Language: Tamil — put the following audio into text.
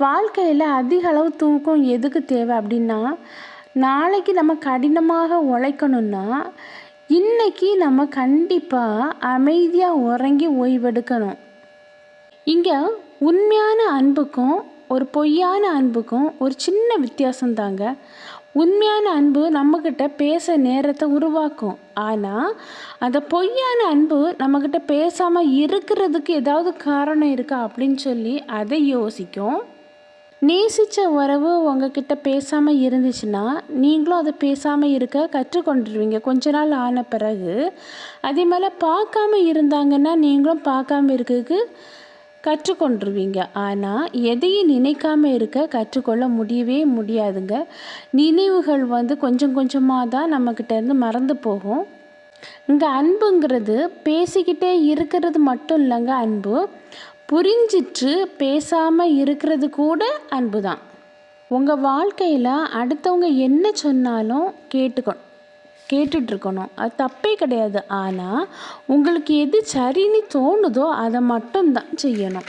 வாழ்க்கையில் அதிக அளவு தூக்கம் எதுக்கு தேவை அப்படின்னா, நாளைக்கு நம்ம கடினமாக உழைக்கணும்னா இன்னைக்கு நம்ம கண்டிப்பாக அமைதியாக உறங்கி ஓய்வெடுக்கணும். இங்கே உண்மையான அன்புக்கும் ஒரு பொய்யான அன்புக்கும் ஒரு சின்ன வித்தியாசம் தாங்க. உண்மையான அன்பு நம்மக்கிட்ட பேச நேரத்தை உருவாக்கும். ஆனால் அந்த பொய்யான அன்பு நம்மக்கிட்ட பேசாமல் இருக்கிறதுக்கு ஏதாவது காரணம் இருக்கா அப்படின்னு சொல்லி அதை யோசிக்கும். நேசித்த உறவு உங்ககிட்ட பேசாமல் இருந்துச்சுன்னா நீங்களும் அதை பேசாமல் இருக்க கற்றுக்கொண்டுருவீங்க கொஞ்ச நாள் ஆன பிறகு. அதே மாதிரி பார்க்காம இருந்தாங்கன்னா நீங்களும் பார்க்காம இருக்கிறதுக்கு கற்றுக்கொண்டுருவீங்க. ஆனால் எதையும் நினைக்காம இருக்க கற்றுக்கொள்ள முடியவே முடியாதுங்க. நினைவுகள் கொஞ்சம் கொஞ்சமாக தான் நம்மக்கிட்டேருந்து மறந்து போகும். இங்கே அன்புங்கிறது பேசிக்கிட்டே இருக்கிறது மட்டும் இல்லைங்க. அன்பு புரிஞ்சிட்டு பேசாமல் இருக்கிறது கூட அன்பு தான். உங்கள் வாழ்க்கையில் அடுத்தவங்க என்ன சொன்னாலும் கேட்டுட்ருக்கணும். அது தப்பே கிடையாது. ஆனால் உங்களுக்கு எது சரின்னு தோணுதோ அதை மட்டும்தான் செய்யணும்.